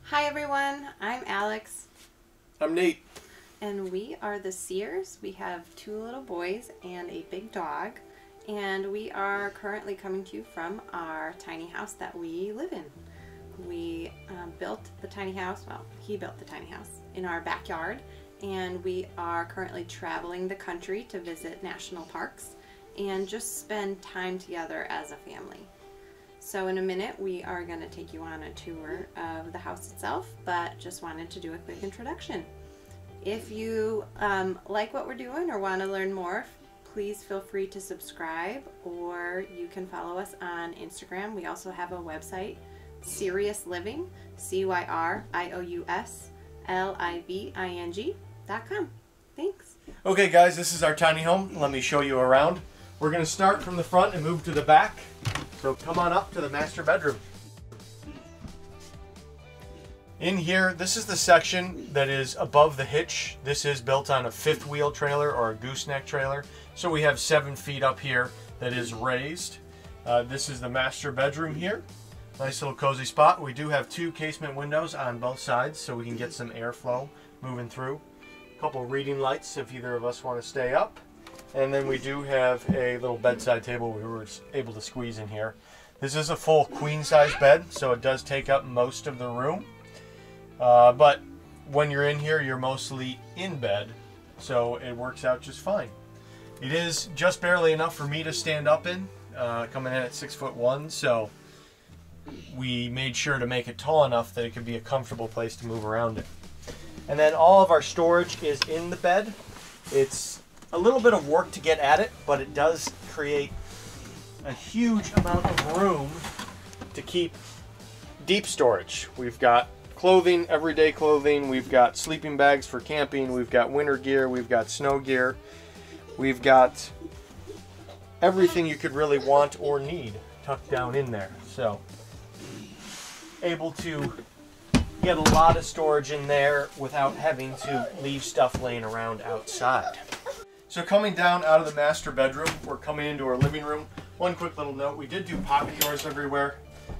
Hi everyone, I'm Alex. I'm Nate. And we are the Sears. We have two little boys and a big dog. And we are currently coming to you from our tiny house that we live in. We built the tiny house, well, he built the tiny house in our backyard. And we are currently traveling the country to visit national parks and just spend time together as a family. So in a minute we are going to take you on a tour of the house itself, but just wanted to do a quick introduction. If you like what we're doing or want to learn more, please feel free to subscribe, or you can follow us on Instagram. We also have a website, CyriousLiving, CYRIOUSLIVING.com. Thanks. Okay guys, this is our tiny home. Let me show you around. We're going to start from the front and move to the back. So come on up to the master bedroom. In here, this is the section that is above the hitch. This is built on a fifth wheel trailer or a gooseneck trailer. So we have 7 feet up here that is raised. This is the master bedroom here. Nice little cozy spot. We do have 2 casement windows on both sides so we can get some airflow moving through. A couple reading lights if either of us want to stay up. And then we do have a little bedside table we were able to squeeze in here. This is a full queen size bed, so it does take up most of the room. But when you're in here, you're mostly in bed, so it works out just fine. It is just barely enough for me to stand up in, coming in at 6'1", so we made sure to make it tall enough that it could be a comfortable place to move around in. And then all of our storage is in the bed. It's a little bit of work to get at it, but it does create a huge amount of room to keep deep storage. We've got clothing, everyday clothing, we've got sleeping bags for camping, we've got winter gear, we've got snow gear, we've got everything you could really want or need tucked down in there. So able to get a lot of storage in there without having to leave stuff laying around outside. So coming down out of the master bedroom, we're coming into our living room. One quick little note, we did do pocket doors everywhere,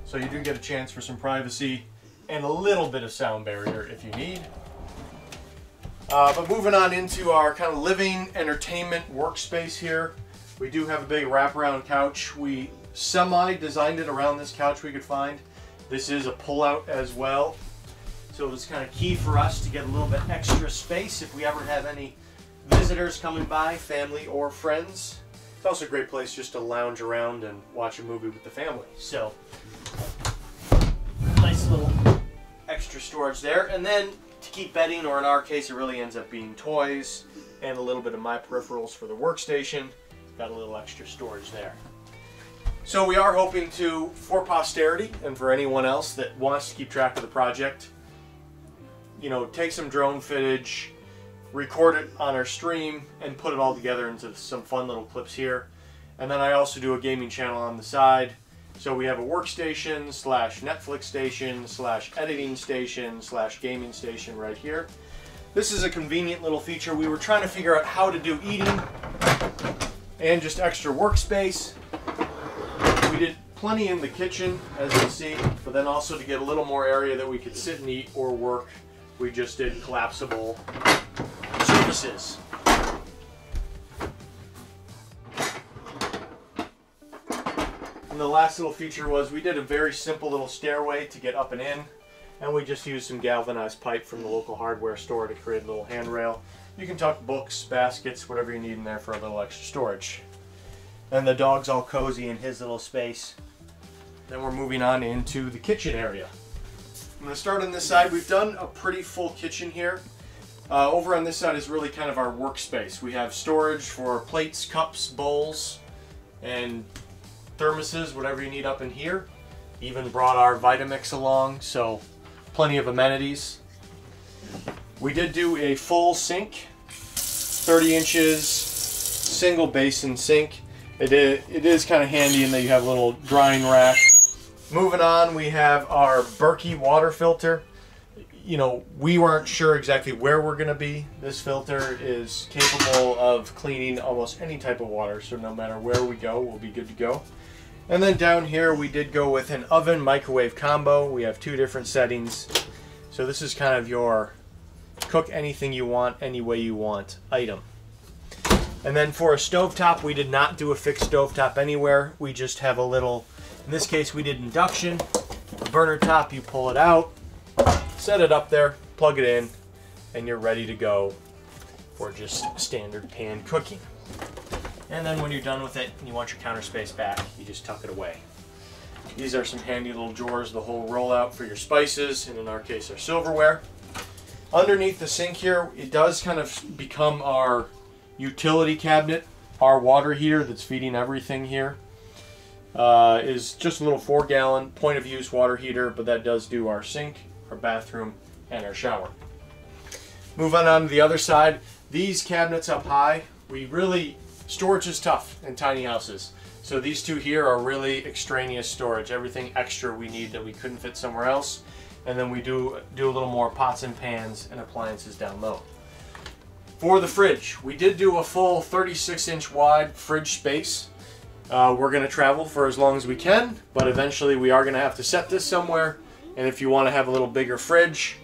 so you do get a chance for some privacy and a little bit of sound barrier if you need. But moving on into our kind of living entertainment workspace here, we do have a big wraparound couch. We semi-designed it around this couch we could find. This is a pull-out as well, so it was kind of key for us to get a little bit extra space if we ever have any visitors coming by, family or friends. It's also a great place just to lounge around and watch a movie with the family. So, nice little extra storage there. And then to keep bedding, or in our case it really ends up being toys and a little bit of my peripherals for the workstation. Got a little extra storage there. So we are hoping to, for posterity and for anyone else that wants to keep track of the project, you know, take some drone footage, record it on our stream, and put it all together into some fun little clips here. And then I also do a gaming channel on the side. So we have a workstation / Netflix station / editing station / gaming station right here. This is a convenient little feature. We were trying to figure out how to do eating and just extra workspace. We did plenty in the kitchen, as you see, but then also to get a little more area that we could sit and eat or work, we just did collapsible surfaces. And the last little feature was we did a very simple little stairway to get up and in, and we just used some galvanized pipe from the local hardware store to create a little handrail. You can tuck books, baskets, whatever you need in there for a little extra storage. And the dog's all cozy in his little space. Then we're moving on into the kitchen area. I'm going to start on this side. We've done a pretty full kitchen here. Over on this side is really kind of our workspace. We have storage for plates, cups, bowls, and thermoses, whatever you need up in here. Even brought our Vitamix along, so plenty of amenities. We did do a full sink, 30 inches, single basin sink. It is kind of handy in that you have a little drying rack. Moving on, we have our Berkey water filter. You know, we weren't sure exactly where we're going to be. This filter is capable of cleaning almost any type of water, so no matter where we go, we'll be good to go. And then down here we did go with an oven microwave combo. We have 2 different settings. So this is kind of your cook anything you want, any way you want item. And then for a stovetop, we did not do a fixed stovetop anywhere. We just have a little, in this case we did induction. A burner top, you pull it out, set it up there, plug it in, and you're ready to go for just standard pan cooking. And then when you're done with it and you want your counter space back, you just tuck it away. These are some handy little drawers, the whole rollout for your spices, and in our case our silverware. Underneath the sink here, it does kind of become our utility cabinet. Our water heater that's feeding everything here is just a little 4-gallon point of use water heater, but that does do our sink, our bathroom, and our shower. Moving on to the other side, these cabinets up high, storage is tough in tiny houses. So these two here are really extraneous storage, everything extra we need that we couldn't fit somewhere else. And then we do a little more pots and pans and appliances down low. For the fridge, we did do a full 36-inch wide fridge space. We're going to travel for as long as we can, but eventually we are going to have to set this somewhere. And if you want to have a little bigger fridge,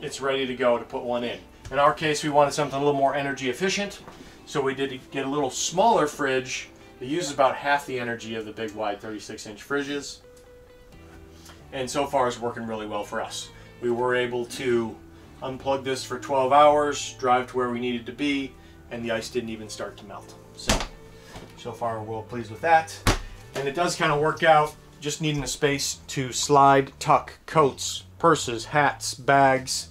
it's ready to go to put one in. In our case, we wanted something a little more energy efficient, so we did get a little smaller fridge. It uses about half the energy of the big wide 36-inch fridges, and so far it's working really well for us. We were able to unplug this for 12 hours, drive to where we needed to be, and the ice didn't even start to melt. So far we're well pleased with that. And it does kind of work out, just needing a space to slide, tuck coats, purses, hats, bags,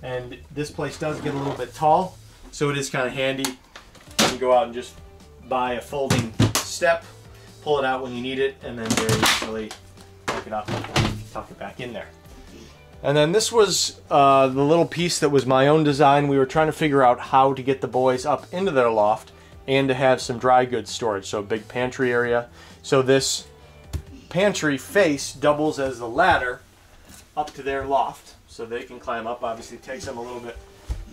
and this place does get a little bit tall, so it is kind of handy. You can go out and just buy a folding step, pull it out when you need it, and then very easily pick it up and tuck it back in there. And then this was the little piece that was my own design. We were trying to figure out how to get the boys up into their loft and to have some dry goods storage, so a big pantry area. So this pantry face doubles as the ladder up to their loft, so they can climb up. Obviously it takes them a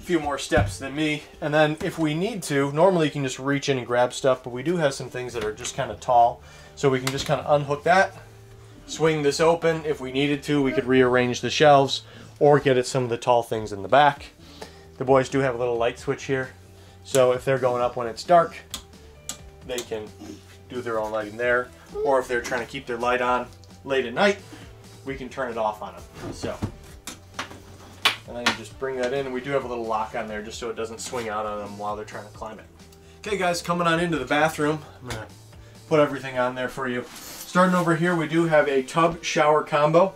few more steps than me. And then if we need to, normally you can just reach in and grab stuff, but we do have some things that are just kind of tall, so we can just kind of unhook that, swing this open. If we needed to, we could rearrange the shelves or get at some of the tall things in the back. The boys do have a little light switch here, so if they're going up when it's dark, they can do their own lighting there, or if they're trying to keep their light on late at night, we can turn it off on them. So, and then you just bring that in, and we do have a little lock on there just so it doesn't swing out on them while they're trying to climb it. Okay guys, coming on into the bathroom, I'm gonna put everything on there for you. Starting over here, we do have a tub shower combo.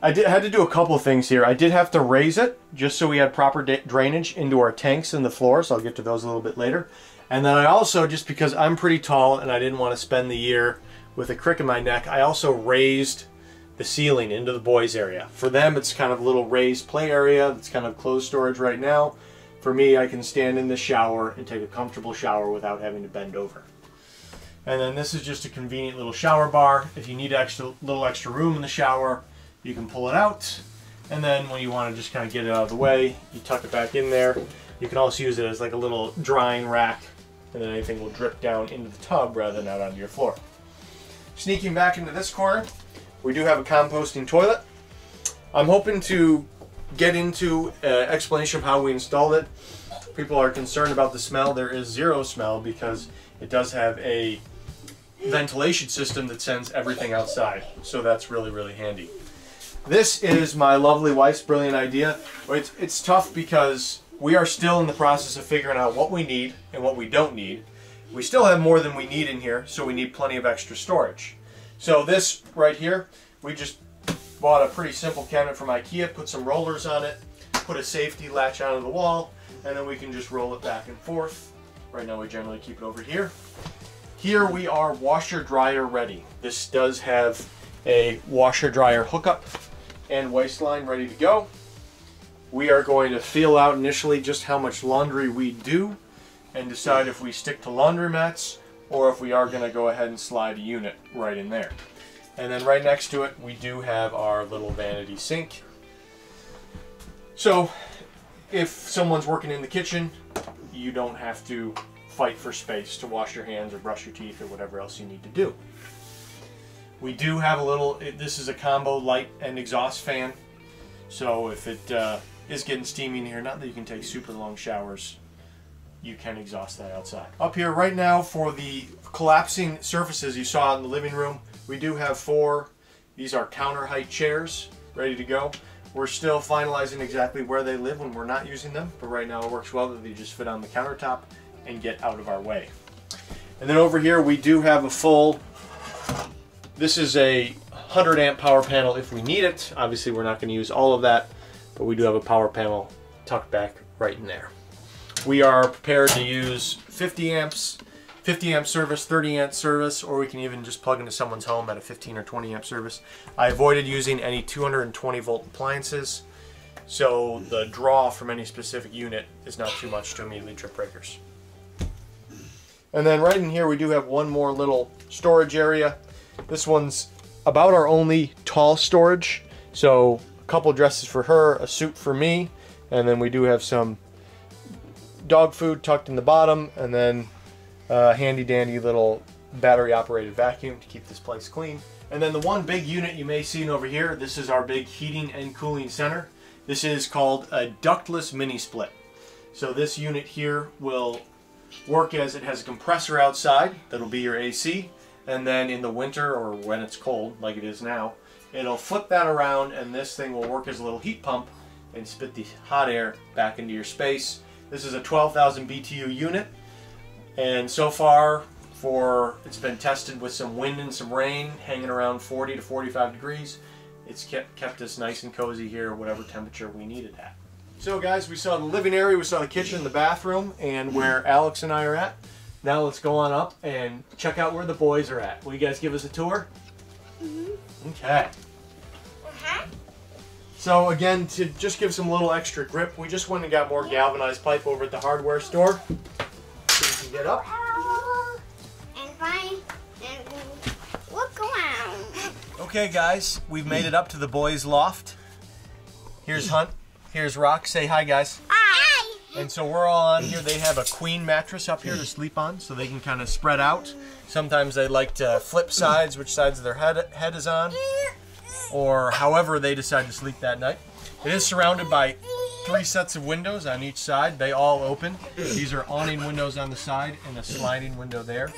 I had to do a couple of things here. I did have to raise it just so we had proper drainage into our tanks and the floor, so I'll get to those a little bit later. And then I also, just because I'm pretty tall and I didn't want to spend the year with a crick in my neck, I also raised the ceiling into the boys area. For them, it's kind of a little raised play area. It's kind of closed storage right now. For me, I can stand in the shower and take a comfortable shower without having to bend over. And then this is just a convenient little shower bar. If you need little extra room in the shower, you can pull it out. And then when you want to just kind of get it out of the way, you tuck it back in there. You can also use it as like a little drying rack, and then anything will drip down into the tub rather than out onto your floor. Sneaking back into this corner, we do have a composting toilet. I'm hoping to get into an explanation of how we installed it. People are concerned about the smell. There is zero smell because it does have a ventilation system that sends everything outside. So that's really, really handy. This is my lovely wife's brilliant idea. It's tough because we are still in the process of figuring out what we need and what we don't need. We still have more than we need in here, so we need plenty of extra storage. So this right here, we just bought a pretty simple cabinet from IKEA, put some rollers on it, put a safety latch onto the wall, and then we can just roll it back and forth. Right now we generally keep it over here. Here we are washer dryer ready. This does have a washer dryer hookup and waistline ready to go. We are going to feel out initially just how much laundry we do and decide if we stick to laundromats or if we are going to go ahead and slide a unit right in there. And then right next to it, we do have our little vanity sink. So if someone's working in the kitchen, you don't have to fight for space to wash your hands or brush your teeth or whatever else you need to do. We do have a little, this is a combo light and exhaust fan. So if it is getting steamy in here, not that you can take super long showers, you can exhaust that outside. Up here right now for the collapsing surfaces you saw in the living room, we do have 4. These are counter height chairs ready to go. We're still finalizing exactly where they live when we're not using them, but right now it works well that they just fit on the countertop and get out of our way. And then over here we do have a full, this is a 100 amp power panel if we need it. Obviously we're not going to use all of that, but we do have a power panel tucked back right in there. We are prepared to use 50 amps, 50 amp service, 30 amp service, or we can even just plug into someone's home at a 15 or 20 amp service. I avoided using any 220 volt appliances, so the draw from any specific unit is not too much to immediately trip breakers. And then right in here we do have one more little storage area. This one's about our only tall storage, so a couple dresses for her, a suit for me, and then we do have some dog food tucked in the bottom, and then a handy dandy little battery operated vacuum to keep this place clean. And then the one big unit you may see over here, this is our big heating and cooling center. This is called a ductless mini split. So this unit here will work as it has a compressor outside that'll be your AC, and then in the winter or when it's cold like it is now, it'll flip that around and this thing will work as a little heat pump and spit the hot air back into your space. This is a 12,000 BTU unit, and so far it's been tested with some wind and some rain, hanging around 40 to 45 degrees. It's kept us nice and cozy here, whatever temperature we need it at. So guys, we saw the living area, we saw the kitchen, the bathroom, and where Alex and I are at. Now let's go on up and check out where the boys are at. Will you guys give us a tour? Mm-hmm. Okay. So again, to just give some little extra grip, we just went and got more galvanized pipe over at the hardware store. So you can get up. And look around. Okay guys, we've made it up to the boys' loft. Here's Hunt, here's Rock. Say hi guys. Hi. And so we're all on here. They have a queen mattress up here to sleep on, so they can kind of spread out. Sometimes they like to flip sides, which sides their head is on, or however they decide to sleep that night. It is surrounded by 3 sets of windows on each side. They all open. These are awning windows on the side and a sliding window there.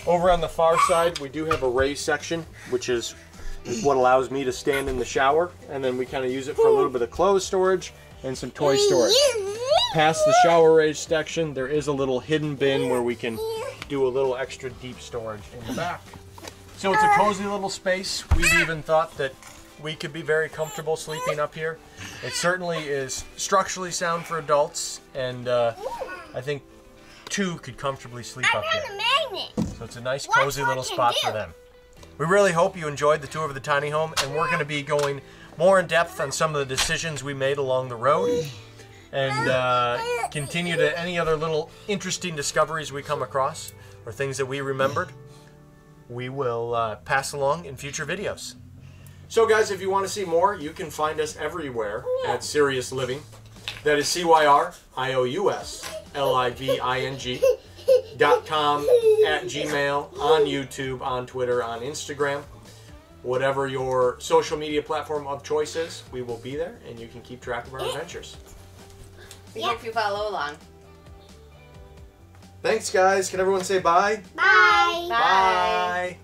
Over on the far side, we do have a raised section, which is what allows me to stand in the shower, and then we kind of use it for a little bit of clothes storage and some toy storage. Past the shower raised section, there is a little hidden bin where we can do a little extra deep storage in the back. So it's a cozy little space. We've even thought that we could be very comfortable sleeping up here. It certainly is structurally sound for adults, and I think 2 could comfortably sleep up here. So it's a nice cozy little spot for them. We really hope you enjoyed the tour of the tiny home, and we're going to be going more in depth on some of the decisions we made along the road, and continue to any other little interesting discoveries we come across or things that we remembered, we will pass along in future videos. So guys, if you want to see more, you can find us everywhere at Serious Living. That is CYRIOUSLIVING.com, at Gmail, on YouTube, on Twitter, on Instagram. Whatever your social media platform of choice is, we will be there, and you can keep track of our adventures. We hope you follow along. Thanks guys. Can everyone say bye? Bye. Bye. Bye.